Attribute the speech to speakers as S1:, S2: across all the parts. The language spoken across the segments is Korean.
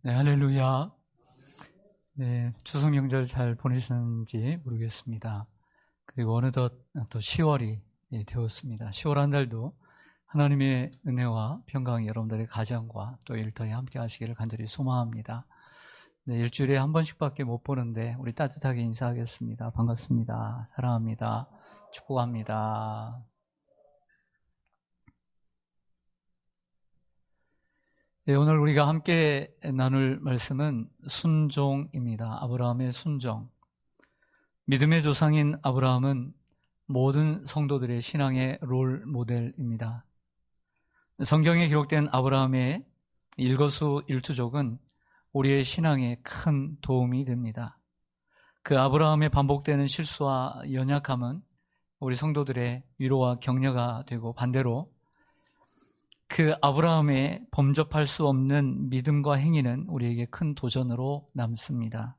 S1: 네, 할렐루야. 네, 추석 명절 잘 보내셨는지 모르겠습니다. 그리고 어느덧 또 10월이 되었습니다. 10월 한 달도 하나님의 은혜와 평강이 여러분들의 가정과 또 일터에 함께 하시기를 간절히 소망합니다. 네, 일주일에 한 번씩밖에 못 보는데 우리 따뜻하게 인사하겠습니다. 반갑습니다. 사랑합니다. 축복합니다. 네, 오늘 우리가 함께 나눌 말씀은 순종입니다. 아브라함의 순종. 믿음의 조상인 아브라함은 모든 성도들의 신앙의 롤 모델입니다. 성경에 기록된 아브라함의 일거수일투족은 우리의 신앙에 큰 도움이 됩니다. 그 아브라함의 반복되는 실수와 연약함은 우리 성도들의 위로와 격려가 되고, 반대로 그 아브라함의 범접할 수 없는 믿음과 행위는 우리에게 큰 도전으로 남습니다.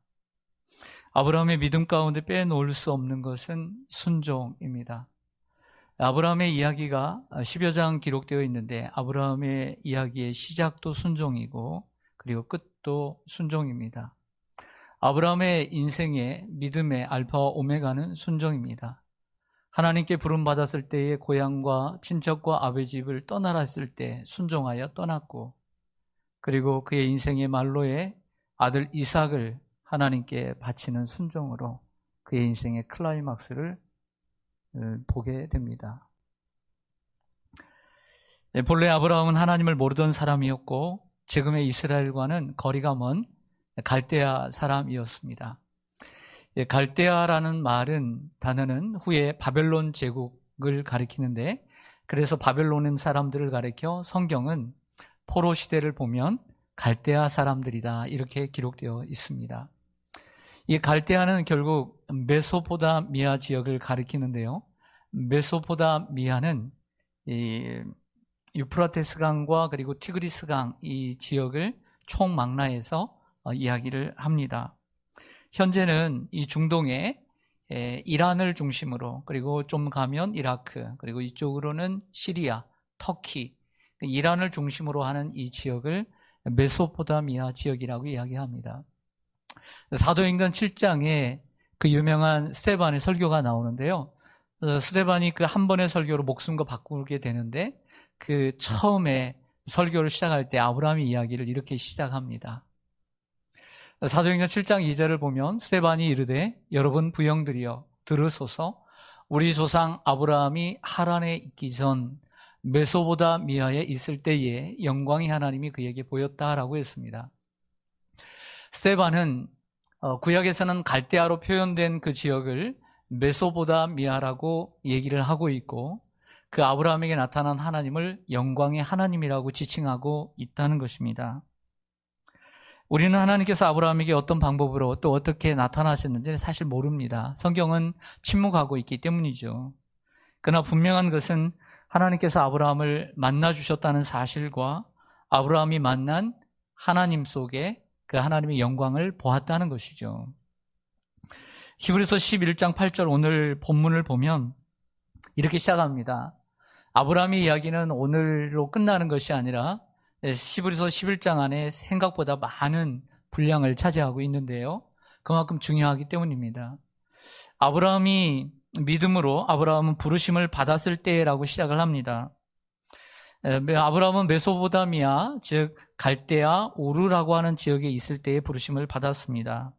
S1: 아브라함의 믿음 가운데 빼놓을 수 없는 것은 순종입니다. 아브라함의 이야기가 10여 장 기록되어 있는데, 아브라함의 이야기의 시작도 순종이고 그리고 끝도 순종입니다. 아브라함의 인생의 믿음의 알파와 오메가는 순종입니다. 하나님께 부름받았을 때의 고향과 친척과 아버지 집을 떠나라 했을 때 순종하여 떠났고, 그리고 그의 인생의 말로의 아들 이삭을 하나님께 바치는 순종으로 그의 인생의 클라이막스를 보게 됩니다. 본래 아브라함은 하나님을 모르던 사람이었고 지금의 이스라엘과는 거리가 먼 갈대아 사람이었습니다. 갈대아라는 단어는 후에 바벨론 제국을 가리키는데, 그래서 바벨론 사람들을 가리켜 성경은 포로 시대를 보면 갈대아 사람들이다 이렇게 기록되어 있습니다. 이 갈대아는 결국 메소포타미아 지역을 가리키는데요. 메소포타미아는 이 유프라테스 강과 그리고 티그리스 강 이 지역을 총망라해서 이야기를 합니다. 현재는 이 중동에 이란을 중심으로, 그리고 좀 가면 이라크, 그리고 이쪽으로는 시리아, 터키, 이란을 중심으로 하는 이 지역을 메소포타미아 지역이라고 이야기합니다. 사도행전 7장에 그 유명한 스데반의 설교가 나오는데요. 스데반이 그 한 번의 설교로 목숨과 바꾸게 되는데, 그 처음에 설교를 시작할 때 아브라함의 이야기를 이렇게 시작합니다. 사도행전 7장 2절을 보면 스데반이 이르되 여러분 부형들이여 들으소서, 우리 조상 아브라함이 하란에 있기 전 메소포타미아에 있을 때에 영광의 하나님이 그에게 보였다라고 했습니다. 스데반은 구약에서는 갈대아로 표현된 그 지역을 메소포타미아라고 얘기를 하고 있고, 그 아브라함에게 나타난 하나님을 영광의 하나님이라고 지칭하고 있다는 것입니다. 우리는 하나님께서 아브라함에게 어떤 방법으로 또 어떻게 나타나셨는지는 사실 모릅니다. 성경은 침묵하고 있기 때문이죠. 그러나 분명한 것은 하나님께서 아브라함을 만나주셨다는 사실과 아브라함이 만난 하나님 속에 그 하나님의 영광을 보았다는 것이죠. 히브리서 11장 8절 오늘 본문을 보면 이렇게 시작합니다. 아브라함의 이야기는 오늘로 끝나는 것이 아니라 히브리서 11장 안에 생각보다 많은 분량을 차지하고 있는데요. 그만큼 중요하기 때문입니다. 아브라함이 믿음으로 아브라함은 부르심을 받았을 때라고 시작을 합니다. 아브라함은 메소포타미아, 즉 갈대아 우르라고 하는 지역에 있을 때에 부르심을 받았습니다.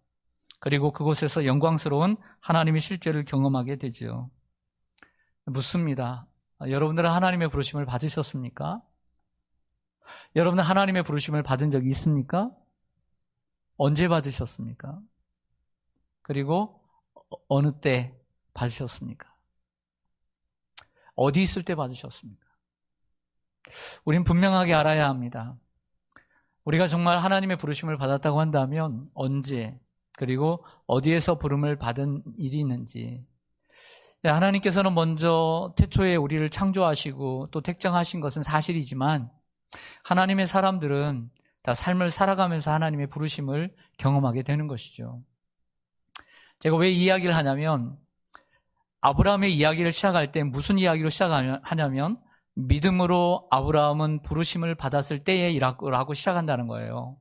S1: 그리고 그곳에서 영광스러운 하나님의 실제를 경험하게 되죠. 묻습니다. 여러분들은 하나님의 부르심을 받으셨습니까? 여러분은 하나님의 부르심을 받은 적이 있습니까? 언제 받으셨습니까? 그리고 어느 때 받으셨습니까? 어디 있을 때 받으셨습니까? 우린 분명하게 알아야 합니다. 우리가 정말 하나님의 부르심을 받았다고 한다면 언제, 그리고 어디에서 부름을 받은 일이 있는지. 하나님께서는 먼저 태초에 우리를 창조하시고 또 택정하신 것은 사실이지만, 하나님의 사람들은 다 삶을 살아가면서 하나님의 부르심을 경험하게 되는 것이죠. 제가 왜 이 이야기를 하냐면, 아브라함의 이야기를 시작할 때 무슨 이야기로 시작하냐면 믿음으로 아브라함은 부르심을 받았을 때에 일하고 시작한다는 거예요.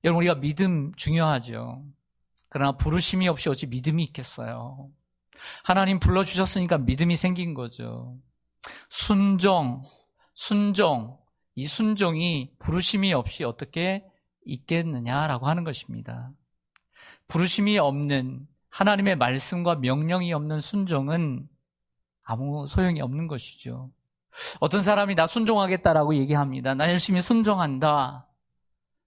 S1: 여러분, 우리가 믿음 중요하죠. 그러나 부르심이 없이 어찌 믿음이 있겠어요. 하나님 불러주셨으니까 믿음이 생긴 거죠. 순종, 이 순종이 부르심이 없이 어떻게 있겠느냐라고 하는 것입니다. 부르심이 없는, 하나님의 말씀과 명령이 없는 순종은 아무 소용이 없는 것이죠. 어떤 사람이 나 순종하겠다라고 얘기합니다. 나 열심히 순종한다.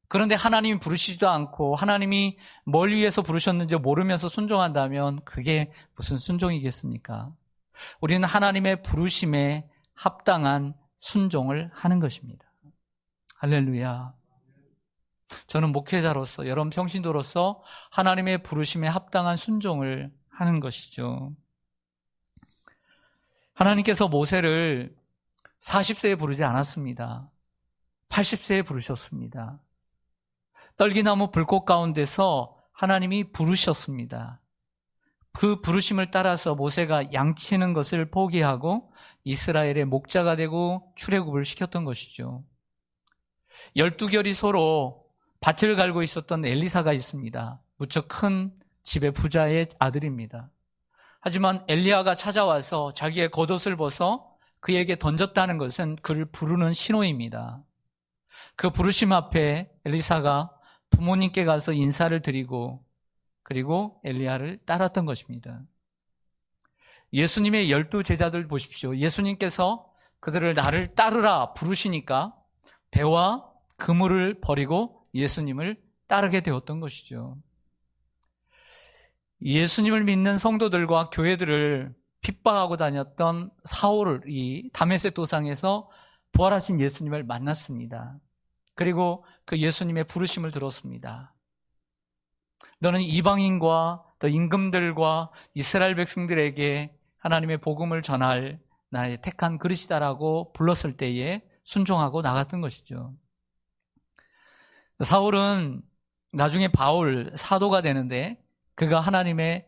S1: 그런데 하나님이 부르시지도 않고 하나님이 뭘 위해서 부르셨는지 모르면서 순종한다면 그게 무슨 순종이겠습니까? 우리는 하나님의 부르심에 합당한 순종을 하는 것입니다. 할렐루야. 저는 목회자로서, 여러분 평신도로서 하나님의 부르심에 합당한 순종을 하는 것이죠. 하나님께서 모세를 40세에 부르지 않았습니다. 80세에 부르셨습니다. 떨기나무 불꽃 가운데서 하나님이 부르셨습니다. 그 부르심을 따라서 모세가 양치는 것을 포기하고 이스라엘의 목자가 되고 출애굽을 시켰던 것이죠. 12결이 서로 밭을 갈고 있었던 엘리사가 있습니다. 무척 큰 집의 부자의 아들입니다. 하지만 엘리야가 찾아와서 자기의 겉옷을 벗어 그에게 던졌다는 것은 그를 부르는 신호입니다. 그 부르심 앞에 엘리사가 부모님께 가서 인사를 드리고 그리고 엘리야를 따랐던 것입니다. 예수님의 12제자들 보십시오. 예수님께서 그들을 나를 따르라 부르시니까 배와 그물을 버리고 예수님을 따르게 되었던 것이죠. 예수님을 믿는 성도들과 교회들을 핍박하고 다녔던 사울이 다메섹 도상에서 부활하신 예수님을 만났습니다. 그리고 그 예수님의 부르심을 들었습니다. 너는 이방인과 또 임금들과 이스라엘 백성들에게 하나님의 복음을 전할 나의 택한 그릇이다라고 불렀을 때에 순종하고 나갔던 것이죠. 사울은 나중에 바울 사도가 되는데 그가 하나님의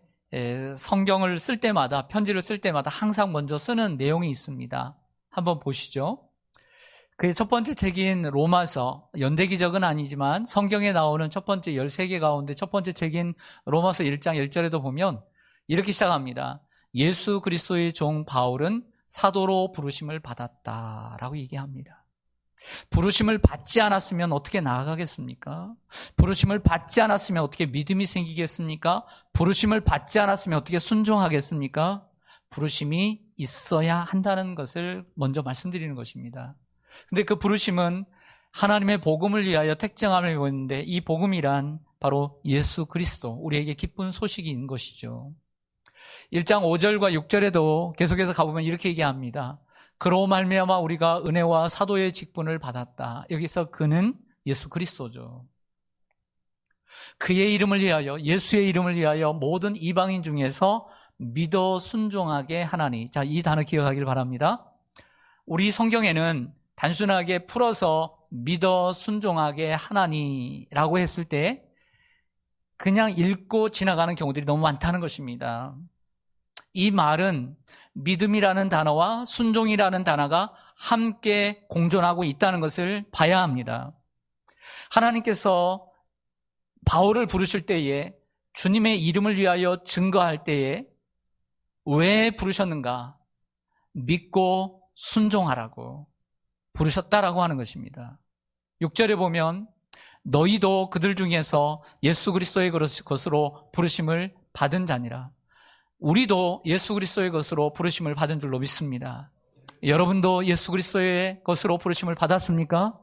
S1: 성경을 쓸 때마다, 편지를 쓸 때마다 항상 먼저 쓰는 내용이 있습니다. 한번 보시죠. 그의 첫 번째 책인 로마서, 연대기적은 아니지만 성경에 나오는 첫 번째 13개 가운데 첫 번째 책인 로마서 1장 1절에도 보면 이렇게 시작합니다. 예수 그리스도의 종 바울은 사도로 부르심을 받았다라고 얘기합니다. 부르심을 받지 않았으면 어떻게 나아가겠습니까? 부르심을 받지 않았으면 어떻게 믿음이 생기겠습니까? 부르심을 받지 않았으면 어떻게 순종하겠습니까? 부르심이 있어야 한다는 것을 먼저 말씀드리는 것입니다. 근데 그 부르심은 하나님의 복음을 위하여 택정함을 입었는데 이 복음이란 바로 예수 그리스도, 우리에게 기쁜 소식인 것이죠. 1장 5절과 6절에도 계속해서 가보면 이렇게 얘기합니다. 그로 말미암아 우리가 은혜와 사도의 직분을 받았다. 여기서 그는 예수 그리스도죠. 그의 이름을 위하여, 예수의 이름을 위하여 모든 이방인 중에서 믿어 순종하게 하나니. 자, 이 단어 기억하길 바랍니다. 우리 성경에는 단순하게 풀어서 믿어 순종하게 하나니라고 했을 때 그냥 읽고 지나가는 경우들이 너무 많다는 것입니다. 이 말은 믿음이라는 단어와 순종이라는 단어가 함께 공존하고 있다는 것을 봐야 합니다. 하나님께서 바울을 부르실 때에 주님의 이름을 위하여 증거할 때에 왜 부르셨는가? 믿고 순종하라고 부르셨다라고 하는 것입니다. 6절에 보면 너희도 그들 중에서 예수 그리스도의 것으로 부르심을 받은 자니라. 우리도 예수 그리스도의 것으로 부르심을 받은 줄로 믿습니다. 여러분도 예수 그리스도의 것으로 부르심을 받았습니까?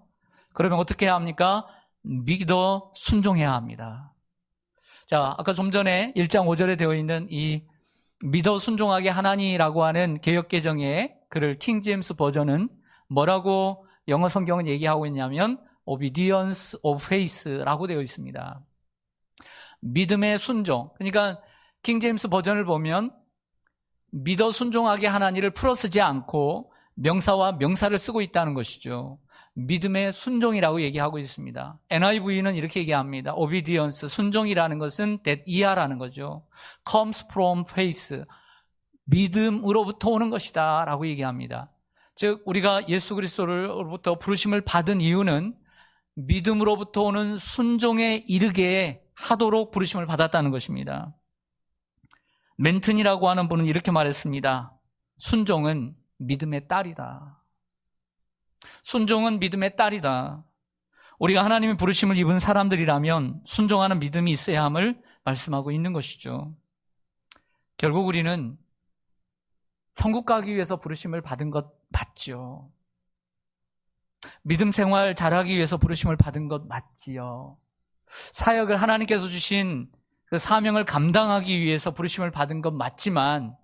S1: 그러면 어떻게 해야 합니까? 믿어 순종해야 합니다. 자, 아까 좀 전에 1장 5절에 되어 있는 이 믿어 순종하게 하나니라고 하는 개역개정의 글을 킹제임스 버전은 뭐라고 영어 성경은 얘기하고 있냐면 obedience of faith라고 되어 있습니다. 믿음의 순종. 그러니까 킹제임스 버전을 보면 믿어 순종하게 하나니를 풀어 쓰지 않고 명사와 명사를 쓰고 있다는 것이죠. 믿음의 순종이라고 얘기하고 있습니다. NIV는 이렇게 얘기합니다. obedience, 순종이라는 것은 that 이하라는 거죠. comes from faith, 믿음으로부터 오는 것이다 라고 얘기합니다. 즉 우리가 예수 그리스도로부터 부르심을 받은 이유는 믿음으로부터 오는 순종에 이르게 하도록 부르심을 받았다는 것입니다. 멘튼이라고 하는 분은 이렇게 말했습니다. 순종은 믿음의 딸이다. 순종은 믿음의 딸이다. 우리가 하나님의 부르심을 입은 사람들이라면 순종하는 믿음이 있어야 함을 말씀하고 있는 것이죠. 결국 우리는 천국 가기 위해서 부르심을 받은 것 맞죠. 믿음 생활 잘하기 위해서 부르심을 받은 것 맞지요. 사역을 하나님께서 주신 그 사명을 감당하기 위해서 부르심을 받은 것 맞지만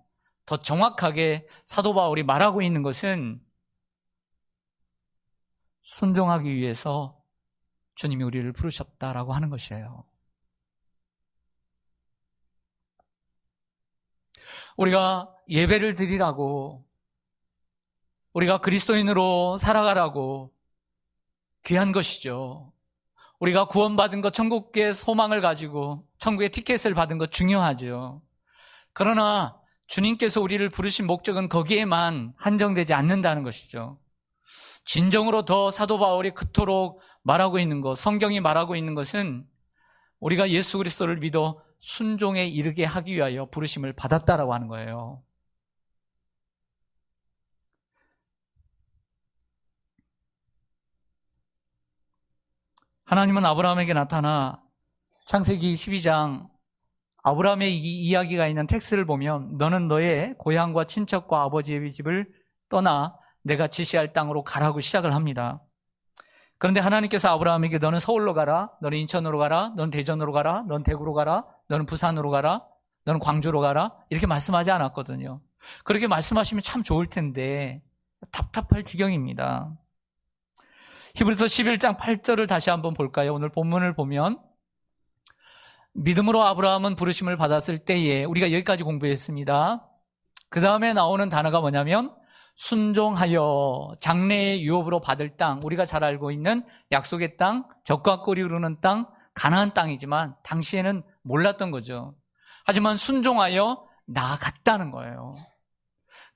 S1: 더 정확하게 사도 바울이 말하고 있는 것은 순종하기 위해서 주님이 우리를 부르셨다라고 하는 것이에요. 우리가 예배를 드리라고, 우리가 그리스도인으로 살아가라고 귀한 것이죠. 우리가 구원받은 것, 천국의 소망을 가지고 천국의 티켓을 받은 것 중요하죠. 그러나 주님께서 우리를 부르신 목적은 거기에만 한정되지 않는다는 것이죠. 진정으로 더 사도 바울이 그토록 말하고 있는 것, 성경이 말하고 있는 것은 우리가 예수 그리스도를 믿어 순종에 이르게 하기 위하여 부르심을 받았다라고 하는 거예요. 하나님은 아브라함에게 나타나 창세기 12장 아브라함의 이야기가 있는 텍스트를 보면 너는 너의 고향과 친척과 아버지의 집을 떠나 내가 지시할 땅으로 가라고 시작을 합니다. 그런데 하나님께서 아브라함에게 너는 서울로 가라, 너는 인천으로 가라, 너는 대전으로 가라, 너는 대구로 가라, 너는 부산으로 가라, 너는 광주로 가라 이렇게 말씀하지 않았거든요. 그렇게 말씀하시면 참 좋을 텐데 답답할 지경입니다. 히브리서 11장 8절을 다시 한번 볼까요? 오늘 본문을 보면 믿음으로 아브라함은 부르심을 받았을 때에 우리가 여기까지 공부했습니다. 그 다음에 나오는 단어가 뭐냐면 순종하여 장래의 유업으로 받을 땅, 우리가 잘 알고 있는 약속의 땅, 젖과 꿀이 흐르는 땅, 가나안 땅이지만 당시에는 몰랐던 거죠. 하지만 순종하여 나아갔다는 거예요.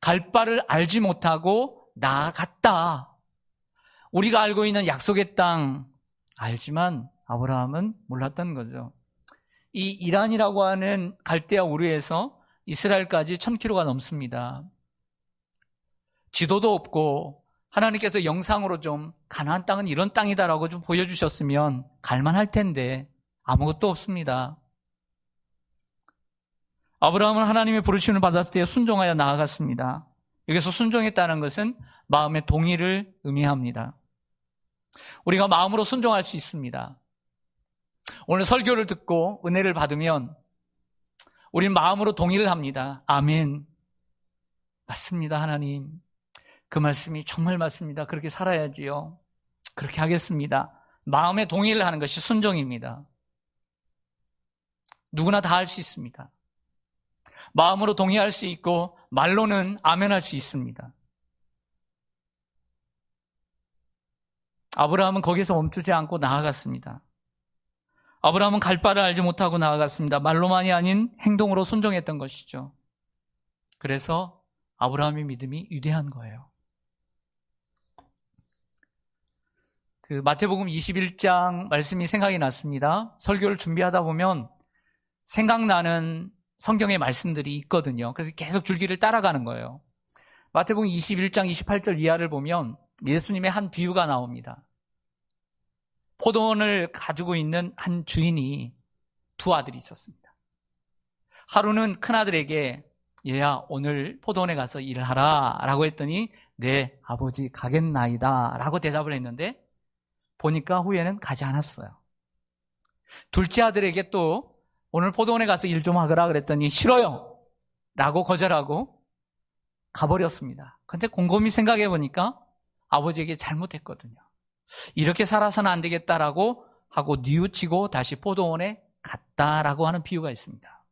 S1: 갈 바를 알지 못하고 나아갔다. 우리가 알고 있는 약속의 땅 알지만 아브라함은 몰랐던 거죠. 이 이란이라고 하는 갈대아 우르에서 이스라엘까지 1000km가 넘습니다. 지도도 없고 하나님께서 영상으로 좀 가나안 땅은 이런 땅이다라고 좀 보여주셨으면 갈만할 텐데 아무것도 없습니다. 아브라함은 하나님의 부르심을 받았을 때 순종하여 나아갔습니다. 여기서 순종했다는 것은 마음의 동의를 의미합니다. 우리가 마음으로 순종할 수 있습니다. 오늘 설교를 듣고 은혜를 받으면 우리는 마음으로 동의를 합니다. 아멘. 맞습니다, 하나님. 그 말씀이 정말 맞습니다. 그렇게 살아야지요. 그렇게 하겠습니다. 마음의 동의를 하는 것이 순종입니다. 누구나 다 할 수 있습니다. 마음으로 동의할 수 있고 말로는 아멘할 수 있습니다. 아브라함은 거기서 멈추지 않고 나아갔습니다. 아브라함은 갈 바를 알지 못하고 나아갔습니다. 말로만이 아닌 행동으로 순종했던 것이죠. 그래서 아브라함의 믿음이 위대한 거예요. 그 마태복음 21장 말씀이 생각이 났습니다. 설교를 준비하다 보면 생각나는 성경의 말씀들이 있거든요. 그래서 계속 줄기를 따라가는 거예요. 마태복음 21장 28절 이하를 보면 예수님의 한 비유가 나옵니다. 포도원을 가지고 있는 한 주인이 두 아들이 있었습니다. 하루는 큰아들에게 얘야 오늘 포도원에 가서 일을 하라 라고 했더니 네 아버지 가겠나이다 라고 대답을 했는데 보니까 후에는 가지 않았어요. 둘째 아들에게 또 오늘 포도원에 가서 일 좀 하거라 그랬더니 싫어요 라고 거절하고 가버렸습니다. 근데 곰곰이 생각해 보니까 아버지에게 잘못했거든요. 이렇게 살아서는 안 되겠다라고 하고 뉘우치고 다시 포도원에 갔다라고 하는 비유가 있습니다.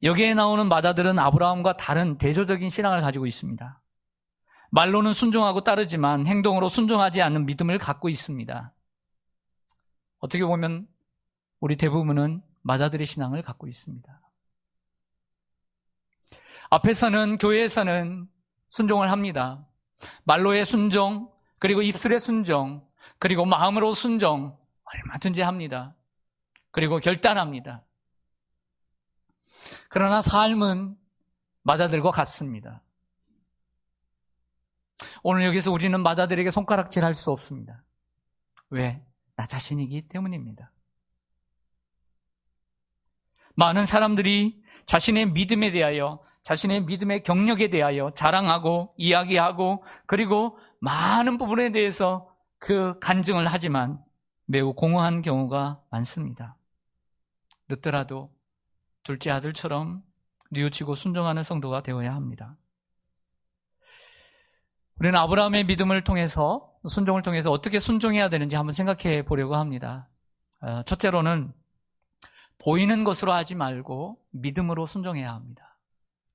S1: 여기에 나오는 마다들은 아브라함과 다른 대조적인 신앙을 가지고 있습니다. 말로는 순종하고 따르지만 행동으로 순종하지 않는 믿음을 갖고 있습니다. 어떻게 보면 우리 대부분은 마다들의 신앙을 갖고 있습니다. 앞에서는 교회에서는 순종을 합니다. 말로의 순종, 그리고 입술의 순종, 그리고 마음으로 순종 얼마든지 합니다. 그리고 결단합니다. 그러나 삶은 맏아들과 같습니다. 오늘 여기서 우리는 맏아들에게 손가락질 할 수 없습니다. 왜? 나 자신이기 때문입니다. 많은 사람들이 자신의 믿음에 대하여, 자신의 믿음의 경력에 대하여 자랑하고 이야기하고 그리고 많은 부분에 대해서 그 간증을 하지만 매우 공허한 경우가 많습니다. 늦더라도 둘째 아들처럼 뉘우치고 순종하는 성도가 되어야 합니다. 우리는 아브라함의 믿음을 통해서, 순종을 통해서 어떻게 순종해야 되는지 한번 생각해 보려고 합니다. 첫째로는 보이는 것으로 하지 말고 믿음으로 순종해야 합니다.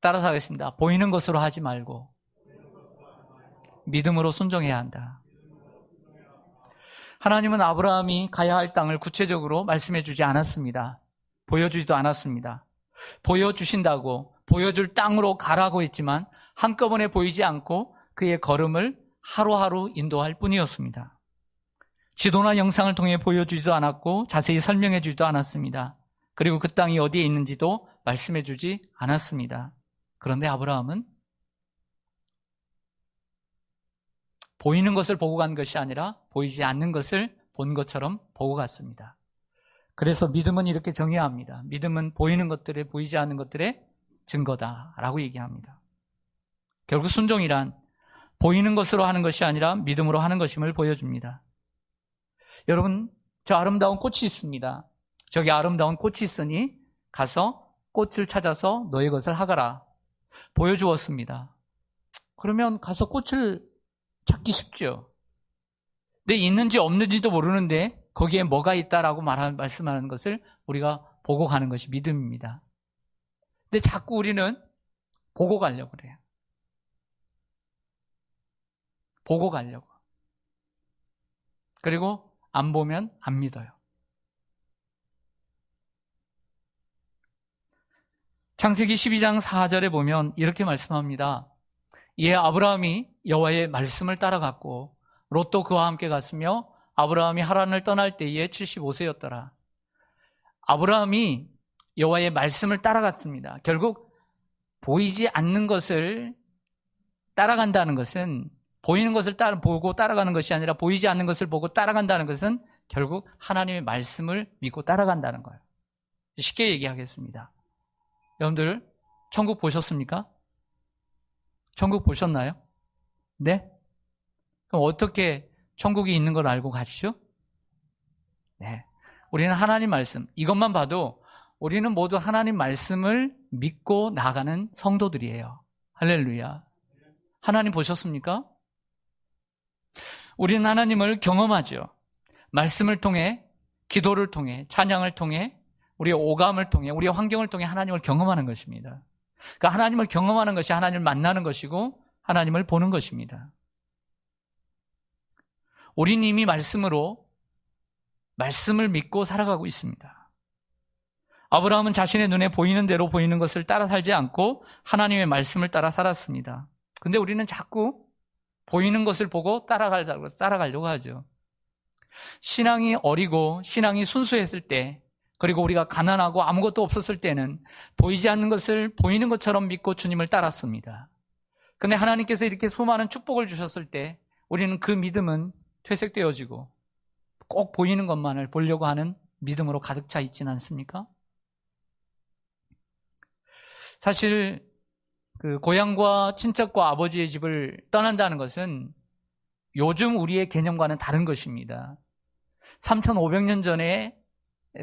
S1: 따라서 하겠습니다. 보이는 것으로 하지 말고 믿음으로 순종해야 한다. 하나님은 아브라함이 가야 할 땅을 구체적으로 말씀해 주지 않았습니다. 보여주지도 않았습니다. 보여주신다고 보여줄 땅으로 가라고 했지만 한꺼번에 보이지 않고 그의 걸음을 하루하루 인도할 뿐이었습니다. 지도나 영상을 통해 보여주지도 않았고 자세히 설명해 주지도 않았습니다. 그리고 그 땅이 어디에 있는지도 말씀해 주지 않았습니다. 그런데 아브라함은 보이는 것을 보고 간 것이 아니라 보이지 않는 것을 본 것처럼 보고 갔습니다. 그래서 믿음은 이렇게 정해야 합니다. 믿음은 보이는 것들에, 보이지 않는 것들의 증거다라고 얘기합니다. 결국 순종이란 보이는 것으로 하는 것이 아니라 믿음으로 하는 것임을 보여줍니다. 여러분, 저 아름다운 꽃이 있습니다. 저기 아름다운 꽃이 있으니 가서 꽃을 찾아서 너의 것을 하거라. 보여주었습니다. 그러면 가서 꽃을 찾기 쉽죠. 근데 있는지 없는지도 모르는데 거기에 뭐가 있다라고 말씀하는 것을 우리가 보고 가는 것이 믿음입니다. 근데 자꾸 우리는 보고 가려고 그래요. 보고 가려고. 그리고 안 보면 안 믿어요. 창세기 12장 4절에 보면 이렇게 말씀합니다. 이에 아브라함이 여호와의 말씀을 따라갔고 롯도 그와 함께 갔으며 아브라함이 하란을 떠날 때에 75세였더라. 아브라함이 여호와의 말씀을 따라갔습니다. 결국 보이지 않는 것을 따라간다는 것은, 보이는 것을 보고 따라가는 것이 아니라 보이지 않는 것을 보고 따라간다는 것은 결국 하나님의 말씀을 믿고 따라간다는 거예요. 쉽게 얘기하겠습니다. 여러분들 천국 보셨습니까? 천국 보셨나요? 네? 그럼 어떻게 천국이 있는 걸 알고 가시죠? 네. 우리는 하나님 말씀, 이것만 봐도 우리는 모두 하나님 말씀을 믿고 나가는 성도들이에요. 할렐루야. 하나님 보셨습니까? 우리는 하나님을 경험하죠. 말씀을 통해, 기도를 통해, 찬양을 통해, 우리의 오감을 통해, 우리의 환경을 통해 하나님을 경험하는 것입니다. 그러니까 하나님을 경험하는 것이 하나님을 만나는 것이고 하나님을 보는 것입니다. 우리는 이미 말씀으로 말씀을 믿고 살아가고 있습니다. 아브라함은 자신의 눈에 보이는 대로 보이는 것을 따라 살지 않고 하나님의 말씀을 따라 살았습니다. 근데 우리는 자꾸 보이는 것을 보고 따라가려고 하죠. 신앙이 어리고 신앙이 순수했을 때, 그리고 우리가 가난하고 아무것도 없었을 때는 보이지 않는 것을 보이는 것처럼 믿고 주님을 따랐습니다. 근데 하나님께서 이렇게 수많은 축복을 주셨을 때 우리는 그 믿음은 퇴색되어지고 꼭 보이는 것만을 보려고 하는 믿음으로 가득 차 있지는 않습니까? 사실 그 고향과 친척과 아버지의 집을 떠난다는 것은 요즘 우리의 개념과는 다른 것입니다. 3,500년 전에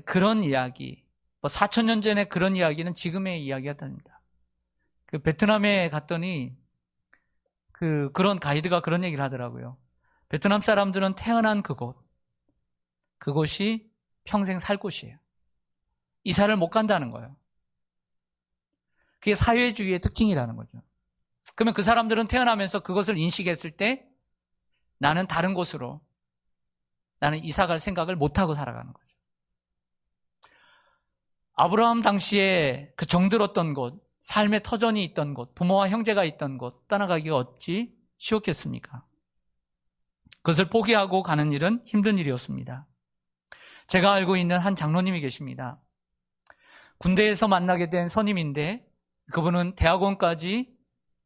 S1: 그런 이야기, 4,000년 전에 그런 이야기는 지금의 이야기가 됩니다. 그 베트남에 갔더니 그런 가이드가 그런 얘기를 하더라고요. 베트남 사람들은 태어난 그곳이 평생 살 곳이에요. 이사를 못 간다는 거예요. 그게 사회주의의 특징이라는 거죠. 그러면 그 사람들은 태어나면서 그것을 인식했을 때 나는 다른 곳으로, 나는 이사 갈 생각을 못하고 살아가는 거죠. 아브라함 당시에 그 정들었던 곳, 삶의 터전이 있던 곳, 부모와 형제가 있던 곳 떠나가기가 어찌 쉬웠겠습니까? 그것을 포기하고 가는 일은 힘든 일이었습니다. 제가 알고 있는 한 장로님이 계십니다. 군대에서 만나게 된 선임인데 그분은 대학원까지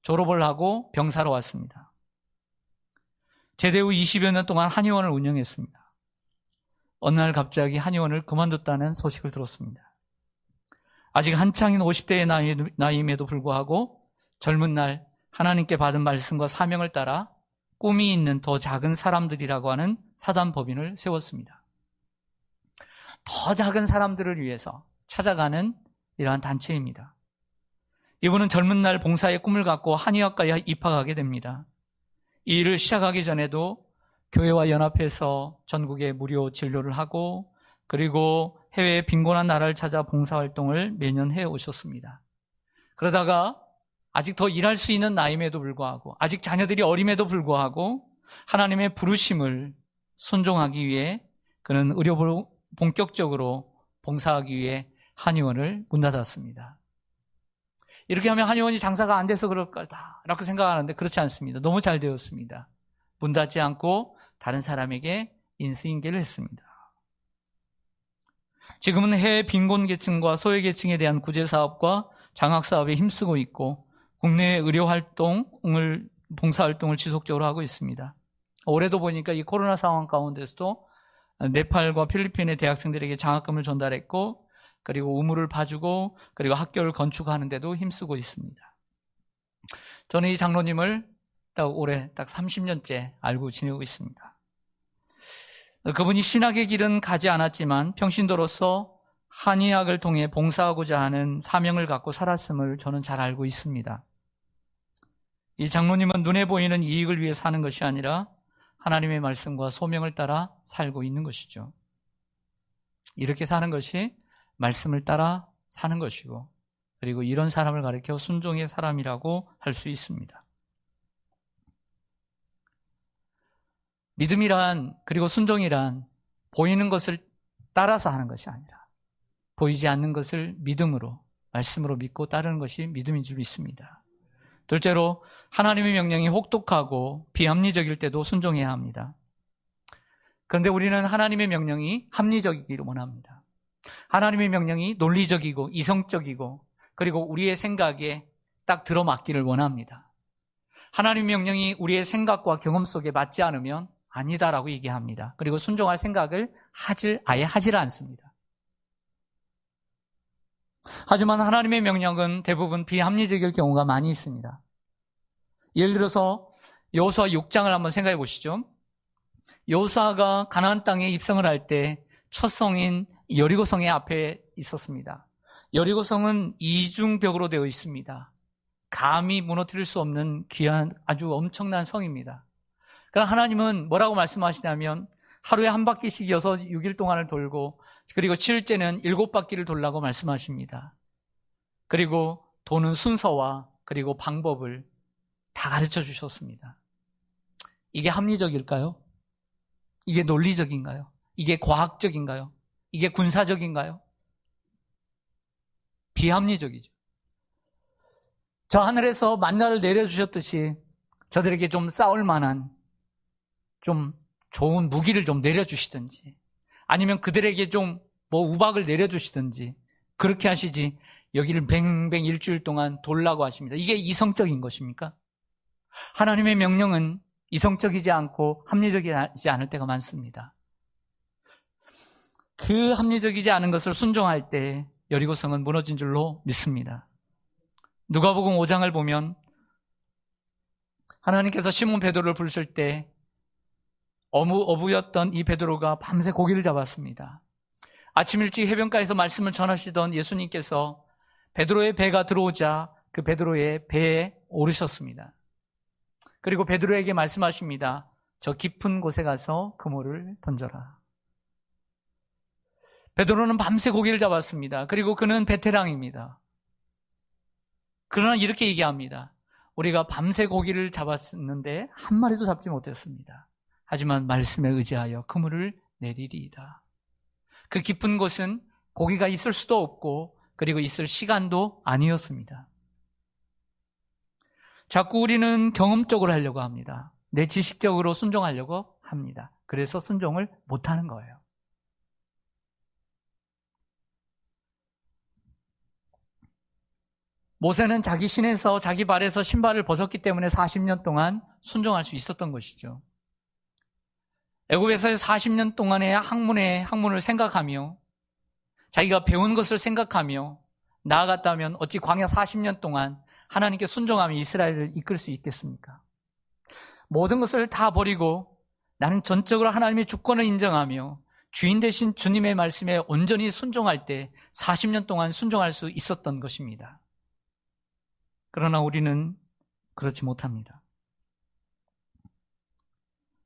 S1: 졸업을 하고 병사로 왔습니다. 제대 후 20여 년 동안 한의원을 운영했습니다. 어느 날 갑자기 한의원을 그만뒀다는 소식을 들었습니다. 아직 한창인 50대의 나이임에도 불구하고 젊은 날 하나님께 받은 말씀과 사명을 따라 꿈이 있는 더 작은 사람들이라고 하는 사단법인을 세웠습니다. 더 작은 사람들을 위해서 찾아가는 이러한 단체입니다. 이분은 젊은 날 봉사의 꿈을 갖고 한의학과에 입학하게 됩니다. 이 일을 시작하기 전에도 교회와 연합해서 전국에 무료 진료를 하고 그리고 해외의 빈곤한 나라를 찾아 봉사활동을 매년 해오셨습니다. 그러다가 아직 더 일할 수 있는 나이임에도 불구하고 아직 자녀들이 어림에도 불구하고 하나님의 부르심을 순종하기 위해 그는 의료를 본격적으로 봉사하기 위해 한의원을 문 닫았습니다. 이렇게 하면 한의원이 장사가 안 돼서 그럴 거다라고 생각하는데 그렇지 않습니다. 너무 잘 되었습니다. 문 닫지 않고 다른 사람에게 인수인계를 했습니다. 지금은 해외 빈곤계층과 소외계층에 대한 구제사업과 장학사업에 힘쓰고 있고 국내외 의료활동을 봉사활동을 지속적으로 하고 있습니다. 올해도 보니까 이 코로나 상황 가운데서도 네팔과 필리핀의 대학생들에게 장학금을 전달했고 그리고 의무를 봐주고 그리고 학교를 건축하는 데도 힘쓰고 있습니다. 저는 이 장로님을 올해 딱 30년째 알고 지내고 있습니다. 그분이 신학의 길은 가지 않았지만 평신도로서 한의학을 통해 봉사하고자 하는 사명을 갖고 살았음을 저는 잘 알고 있습니다. 이 장로님은 눈에 보이는 이익을 위해 사는 것이 아니라 하나님의 말씀과 소명을 따라 살고 있는 것이죠. 이렇게 사는 것이 말씀을 따라 사는 것이고 그리고 이런 사람을 가리켜 순종의 사람이라고 할 수 있습니다. 믿음이란 그리고 순종이란 보이는 것을 따라서 하는 것이 아니라 보이지 않는 것을 믿음으로 말씀으로 믿고 따르는 것이 믿음인 줄 믿습니다. 둘째로 하나님의 명령이 혹독하고 비합리적일 때도 순종해야 합니다. 그런데 우리는 하나님의 명령이 합리적이기를 원합니다. 하나님의 명령이 논리적이고 이성적이고 그리고 우리의 생각에 딱 들어맞기를 원합니다. 하나님의 명령이 우리의 생각과 경험 속에 맞지 않으면 아니다라고 얘기합니다. 그리고 순종할 생각을 아예 하질 않습니다. 하지만 하나님의 명령은 대부분 비합리적일 경우가 많이 있습니다. 예를 들어서 여호수아 6장을 한번 생각해 보시죠. 여호수아가 가나안 땅에 입성을 할 때 첫 성인 여리고성의 앞에 있었습니다. 여리고성은 이중벽으로 되어 있습니다. 감히 무너뜨릴 수 없는 귀한 아주 엄청난 성입니다. 그러나 하나님은 뭐라고 말씀하시냐면 하루에 한 바퀴씩 이어서 6일 동안을 돌고 그리고 7일째는 7바퀴를 돌라고 말씀하십니다. 그리고 도는 순서와 그리고 방법을 다 가르쳐 주셨습니다. 이게 합리적일까요? 이게 논리적인가요? 이게 과학적인가요? 이게 군사적인가요? 비합리적이죠. 저 하늘에서 만나를 내려주셨듯이 저들에게 좀 싸울 만한 좀 좋은 무기를 좀 내려주시든지 아니면 그들에게 좀 우박을 내려주시든지 그렇게 하시지 여기를 뱅뱅 일주일 동안 돌라고 하십니다. 이게 이성적인 것입니까? 하나님의 명령은 이성적이지 않고 합리적이지 않을 때가 많습니다. 그 합리적이지 않은 것을 순종할 때 여리고성은 무너진 줄로 믿습니다. 누가복음 5장을 보면 하나님께서 시몬 베드로를 부르실 때 어부였던 이 베드로가 밤새 고기를 잡았습니다. 아침 일찍 해변가에서 말씀을 전하시던 예수님께서 베드로의 배가 들어오자 그 베드로의 배에 오르셨습니다. 그리고 베드로에게 말씀하십니다. 저 깊은 곳에 가서 그물을 던져라. 베드로는 밤새 고기를 잡았습니다. 그리고 그는 베테랑입니다. 그러나 이렇게 얘기합니다. 우리가 밤새 고기를 잡았는데 한 마리도 잡지 못했습니다. 하지만 말씀에 의지하여 그물을 내리리이다. 그 깊은 곳은 고기가 있을 수도 없고 그리고 있을 시간도 아니었습니다. 자꾸 우리는 경험적으로 하려고 합니다. 내 지식적으로 순종하려고 합니다. 그래서 순종을 못하는 거예요. 모세는 자기 신에서 자기 발에서 신발을 벗었기 때문에 40년 동안 순종할 수 있었던 것이죠. 애굽에서의 40년 동안의 학문을 생각하며 자기가 배운 것을 생각하며 나아갔다면 어찌 광야 40년 동안 하나님께 순종하며 이스라엘을 이끌 수 있겠습니까? 모든 것을 다 버리고 나는 전적으로 하나님의 주권을 인정하며 주인 되신 주님의 말씀에 온전히 순종할 때 40년 동안 순종할 수 있었던 것입니다. 그러나 우리는 그렇지 못합니다.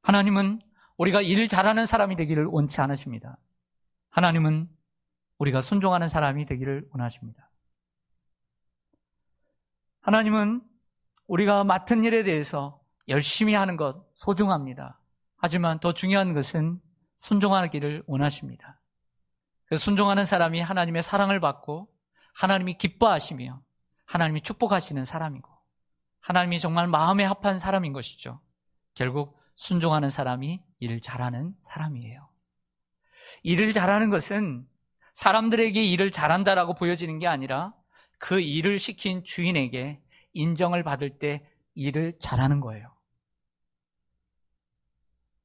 S1: 하나님은 우리가 일을 잘하는 사람이 되기를 원치 않으십니다. 하나님은 우리가 순종하는 사람이 되기를 원하십니다. 하나님은 우리가 맡은 일에 대해서 열심히 하는 것 소중합니다. 하지만 더 중요한 것은 순종하기를 원하십니다. 그 순종하는 사람이 하나님의 사랑을 받고 하나님이 기뻐하시며 하나님이 축복하시는 사람이고 하나님이 정말 마음에 합한 사람인 것이죠. 결국 순종하는 사람이 일을 잘하는 사람이에요. 일을 잘하는 것은 사람들에게 일을 잘한다라고 보여지는 게 아니라 그 일을 시킨 주인에게 인정을 받을 때 일을 잘하는 거예요.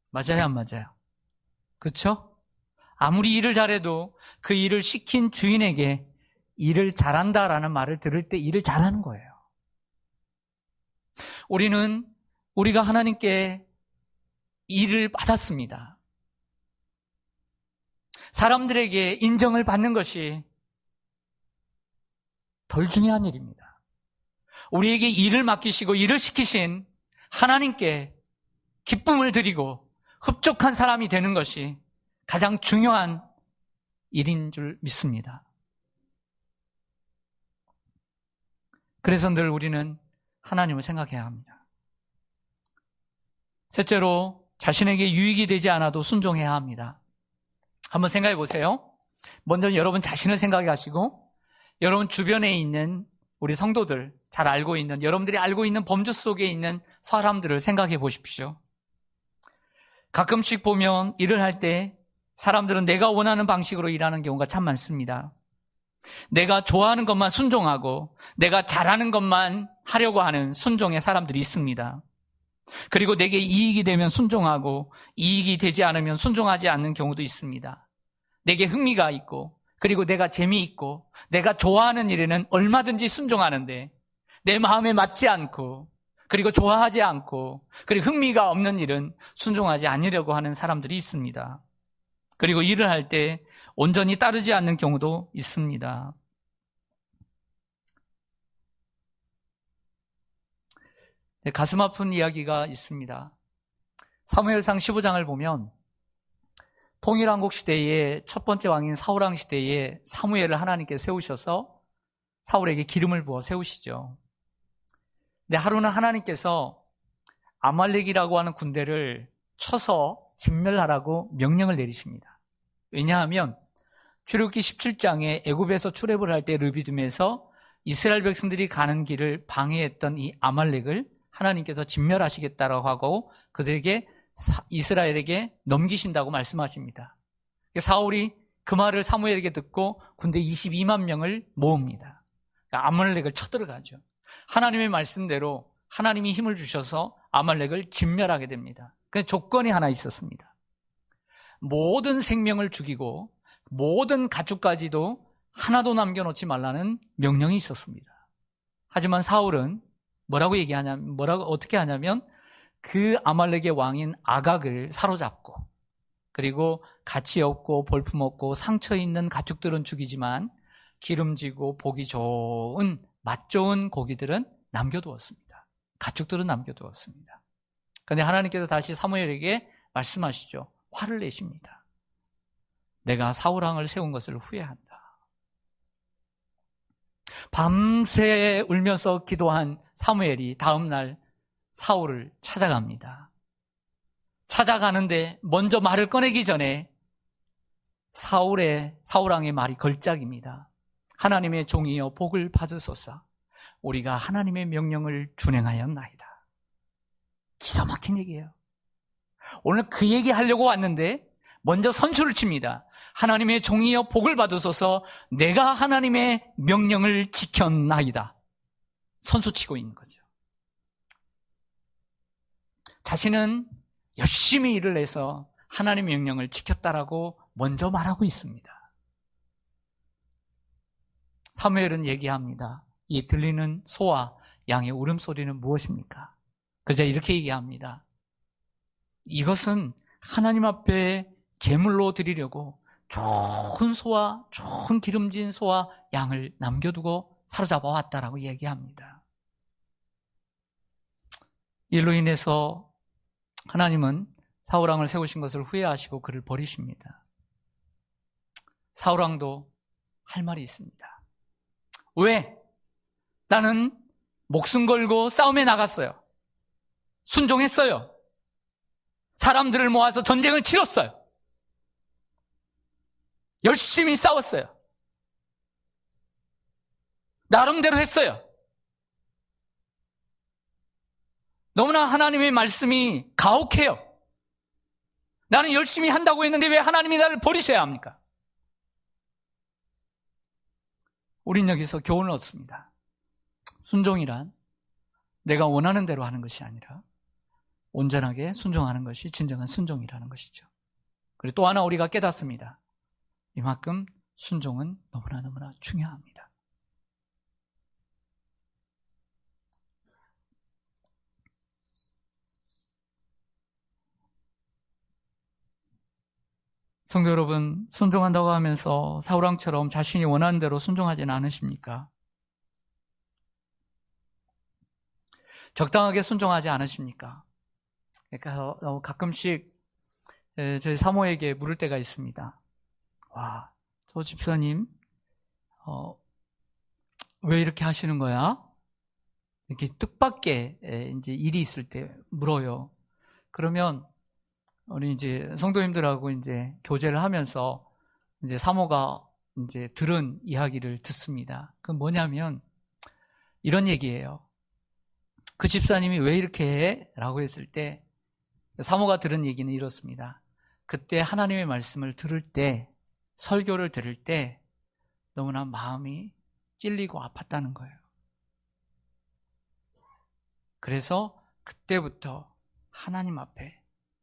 S1: 맞아요, 안 맞아요? 그렇죠? 아무리 일을 잘해도 그 일을 시킨 주인에게 일을 잘한다라는 말을 들을 때 일을 잘하는 거예요. 우리가 하나님께 일을 받았습니다. 사람들에게 인정을 받는 것이 덜 중요한 일입니다. 우리에게 일을 맡기시고 일을 시키신 하나님께 기쁨을 드리고 흡족한 사람이 되는 것이 가장 중요한 일인 줄 믿습니다. 그래서 늘 우리는 하나님을 생각해야 합니다. 셋째로 자신에게 유익이 되지 않아도 순종해야 합니다. 한번 생각해 보세요. 먼저 여러분 자신을 생각해 하시고 여러분 주변에 있는 우리 성도들, 잘 알고 있는 여러분들이 알고 있는 범주 속에 있는 사람들을 생각해 보십시오. 가끔씩 보면 일을 할 때 사람들은 내가 원하는 방식으로 일하는 경우가 참 많습니다. 내가 좋아하는 것만 순종하고 내가 잘하는 것만 하려고 하는 순종의 사람들이 있습니다. 그리고 내게 이익이 되면 순종하고 이익이 되지 않으면 순종하지 않는 경우도 있습니다. 내게 흥미가 있고 그리고 내가 재미있고 내가 좋아하는 일에는 얼마든지 순종하는데 내 마음에 맞지 않고 그리고 좋아하지 않고 그리고 흥미가 없는 일은 순종하지 않으려고 하는 사람들이 있습니다. 그리고 일을 할 때 온전히 따르지 않는 경우도 있습니다. 가슴 아픈 이야기가 있습니다. 사무엘상 15장을 보면 통일왕국 시대의 첫 번째 왕인 사울왕 시대에 사무엘을 하나님께 세우셔서 사울에게 기름을 부어 세우시죠. 근데 하루는 하나님께서 아말렉이라고 하는 군대를 쳐서 진멸하라고 명령을 내리십니다. 왜냐하면 출애굽기 17장에 애굽에서 출애굽을 할 때 르비딤에서 이스라엘 백성들이 가는 길을 방해했던 이 아말렉을 하나님께서 진멸하시겠다라고 하고 그들에게 이스라엘에게 넘기신다고 말씀하십니다. 사울이 그 말을 사무엘에게 듣고 군대 22만 명을 모읍니다. 아말렉을 쳐들어가죠. 하나님의 말씀대로 하나님이 힘을 주셔서 아말렉을 진멸하게 됩니다. 그 조건이 하나 있었습니다. 모든 생명을 죽이고 모든 가축까지도 하나도 남겨놓지 말라는 명령이 있었습니다. 하지만 사울은 어떻게 하냐면 그 아말렉의 왕인 아각을 사로잡고 그리고 가치 없고 볼품 없고 상처 있는 가축들은 죽이지만 기름지고 보기 좋은 맛 좋은 고기들은 남겨두었습니다. 가축들은 남겨두었습니다. 그런데 하나님께서 다시 사무엘에게 말씀하시죠. 화를 내십니다. 내가 사울왕을 세운 것을 후회한다. 밤새 울면서 기도한 사무엘이 다음날 사울을 찾아갑니다. 찾아가는데 먼저 말을 꺼내기 전에 사울왕의 말이 걸작입니다. 하나님의 종이여 복을 받으소서. 우리가 하나님의 명령을 준행하였나이다. 기가 막힌 얘기예요. 오늘 그 얘기 하려고 왔는데 먼저 선수를 칩니다. 하나님의 종이여 복을 받으소서 내가 하나님의 명령을 지켰나이다. 선수 치고 있는 거죠. 자신은 열심히 일을 해서 하나님의 명령을 지켰다라고 먼저 말하고 있습니다. 사무엘은 얘기합니다. 이 들리는 소와 양의 울음소리는 무엇입니까? 그저 이렇게 얘기합니다. 이것은 하나님 앞에 제물로 드리려고 좋은 소와 좋은 기름진 소와 양을 남겨두고 사로잡아 왔다라고 얘기합니다. 이로 인해서 하나님은 사울왕을 세우신 것을 후회하시고 그를 버리십니다. 사울왕도 할 말이 있습니다. 왜? 나는 목숨 걸고 싸움에 나갔어요. 순종했어요. 사람들을 모아서 전쟁을 치렀어요. 열심히 싸웠어요. 나름대로 했어요. 너무나 하나님의 말씀이 가혹해요. 나는 열심히 한다고 했는데 왜 하나님이 나를 버리셔야 합니까? 우린 여기서 교훈을 얻습니다. 순종이란 내가 원하는 대로 하는 것이 아니라 온전하게 순종하는 것이 진정한 순종이라는 것이죠. 그리고 또 하나 우리가 깨닫습니다. 이만큼 순종은 너무나 중요합니다. 성도 여러분, 순종한다고 하면서 사울왕처럼 자신이 원하는 대로 순종하지는 않으십니까? 적당하게 순종하지 않으십니까? 그러니까 가끔씩 저희 사모에게 물을 때가 있습니다. 와, 저 집사님 왜 이렇게 하시는 거야? 이렇게 뜻밖의 이제 일이 있을 때 물어요. 그러면 우리 이제 성도님들하고 이제 교제를 하면서 이제 사모가 이제 들은 이야기를 듣습니다. 그건 뭐냐면 이런 얘기예요. 그 집사님이 왜 이렇게 해? 라고 했을 때 사모가 들은 얘기는 이렇습니다. 그때 하나님의 말씀을 들을 때, 설교를 들을 때 너무나 마음이 찔리고 아팠다는 거예요. 그래서 그때부터 하나님 앞에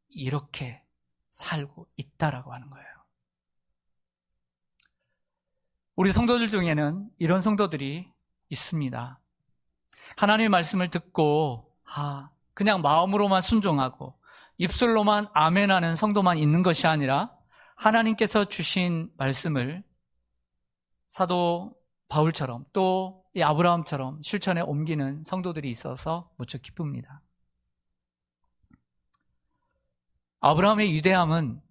S1: 이렇게 살고 있다라고 하는 거예요. 우리 성도들 중에는 이런 성도들이 있습니다. 하나님의 말씀을 듣고 그냥 마음으로만 순종하고 입술로만 아멘하는 성도만 있는 것이 아니라 하나님께서 주신 말씀을 사도 바울처럼 또 이 아브라함처럼 실천에 옮기는 성도들이 있어서 무척 기쁩니다. 아브라함의 위대함은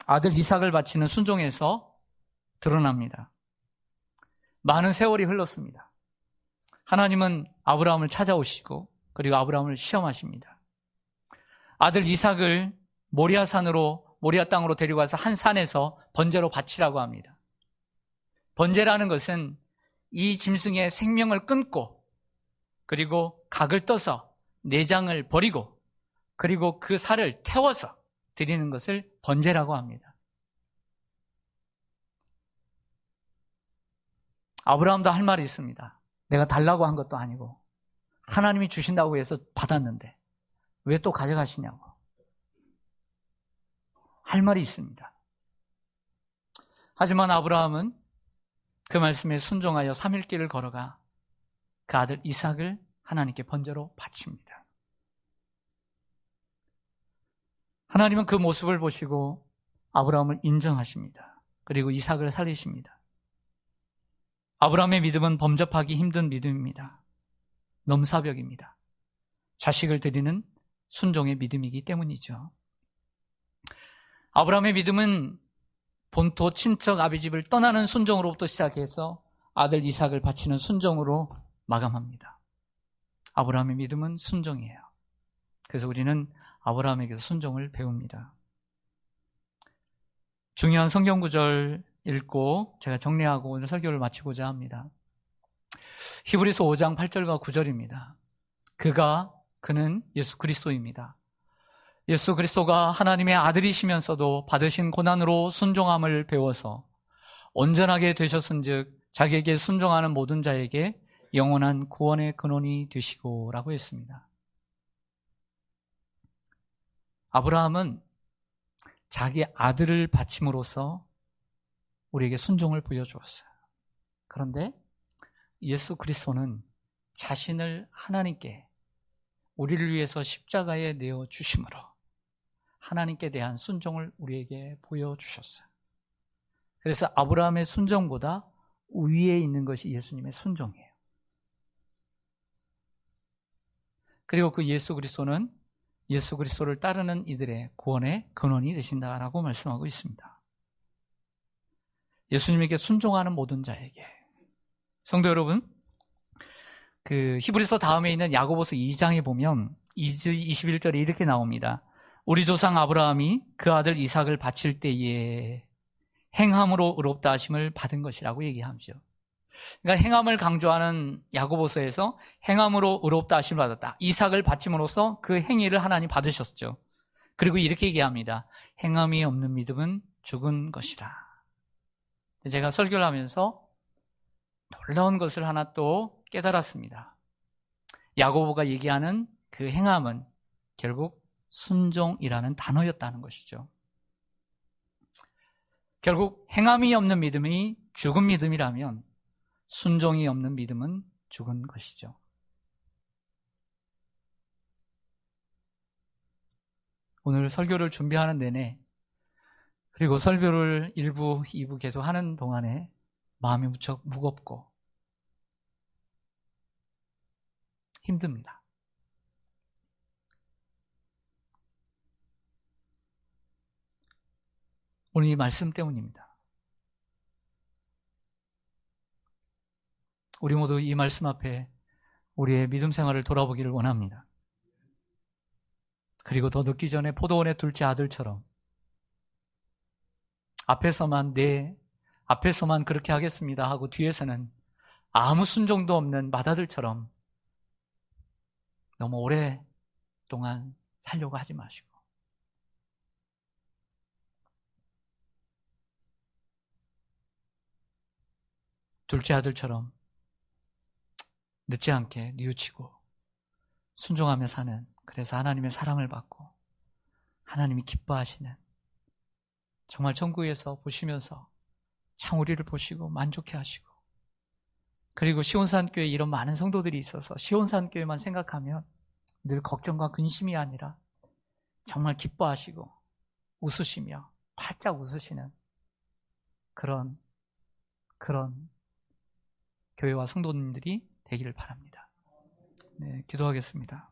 S1: 아들 이삭을 바치는 순종에서 드러납니다. 많은 세월이 흘렀습니다. 하나님은 아브라함을 찾아오시고 그리고 아브라함을 시험하십니다. 아들 이삭을 모리아 땅으로 데리고 가서 한 산에서 번제로 바치라고 합니다. 번제라는 것은 이 짐승의 생명을 끊고 그리고 각을 떠서 내장을 버리고 그리고 그 살을 태워서 드리는 것을 번제라고 합니다. 아브라함도 할 말이 있습니다. 내가 달라고 한 것도 아니고 하나님이 주신다고 해서 받았는데 왜 또 가져가시냐고 할 말이 있습니다. 하지만 아브라함은 그 말씀에 순종하여 3일 길을 걸어가 그 아들 이삭을 하나님께 번제로 바칩니다. 하나님은 그 모습을 보시고 아브라함을 인정하십니다. 그리고 이삭을 살리십니다. 아브라함의 믿음은 범접하기 힘든 믿음입니다. 넘사벽입니다. 자식을 드리는 순종의 믿음이기 때문이죠. 아브라함의 믿음은 본토 친척 아비집을 떠나는 순종으로부터 시작해서 아들 이삭을 바치는 순종으로 마감합니다. 아브라함의 믿음은 순종이에요. 그래서 우리는 아브라함에게서 순종을 배웁니다. 중요한 성경 구절 읽고 제가 정리하고 오늘 설교를 마치고자 합니다. 히브리서 5장 8절과 9절입니다. 그는 예수 그리스도입니다. 예수 그리스도가 하나님의 아들이시면서도 받으신 고난으로 순종함을 배워서 온전하게 되셨은즉 자기에게 순종하는 모든 자에게 영원한 구원의 근원이 되시고 라고 했습니다. 아브라함은 자기 아들을 바침으로써 우리에게 순종을 보여주었어요. 그런데 예수 그리스도는 자신을 하나님께 우리를 위해서 십자가에 내어주심으로 하나님께 대한 순종을 우리에게 보여주셨어요. 그래서 아브라함의 순종보다 위에 있는 것이 예수님의 순종이에요. 그리고 그 예수 그리스도는 예수 그리스도를 따르는 이들의 구원의 근원이 되신다라고 말씀하고 있습니다. 예수님에게 순종하는 모든 자에게. 성도 여러분, 그 히브리서 다음에 있는 야고보서 2장에 보면 21절에 이렇게 나옵니다. 우리 조상 아브라함이 그 아들 이삭을 바칠 때에 행함으로 의롭다 하심을 받은 것이라고 얘기하죠. 그러니까 행함을 강조하는 야고보서에서 행함으로 의롭다 하심을 받았다. 이삭을 바침으로써 그 행위를 하나님 받으셨죠. 그리고 이렇게 얘기합니다. 행함이 없는 믿음은 죽은 것이라. 제가 설교를 하면서 놀라운 것을 하나 또 깨달았습니다. 야고보가 얘기하는 그 행함은 결국 순종이라는 단어였다는 것이죠. 결국 행함이 없는 믿음이 죽은 믿음이라면 순종이 없는 믿음은 죽은 것이죠. 오늘 설교를 준비하는 내내 그리고 설교를 1부, 2부 계속 하는 동안에 마음이 무척 무겁고 힘듭니다. 오늘 이 말씀 때문입니다. 우리 모두 이 말씀 앞에 우리의 믿음 생활을 돌아보기를 원합니다. 그리고 더 늦기 전에 포도원의 둘째 아들처럼 앞에서만 그렇게 하겠습니다 하고 뒤에서는 아무 순종도 없는 맏아들처럼 너무 오랫동안 살려고 하지 마시고 둘째 아들처럼 늦지 않게 뉘우치고 순종하며 사는, 그래서 하나님의 사랑을 받고 하나님이 기뻐하시는, 정말 천국에서 보시면서 참 우리를 보시고 만족해 하시고, 그리고 시온산교회에 이런 많은 성도들이 있어서 시온산교회만 생각하면 늘 걱정과 근심이 아니라 정말 기뻐하시고 웃으시며 활짝 웃으시는 그런 교회와 성도님들이 되기를 바랍니다. 네, 기도하겠습니다.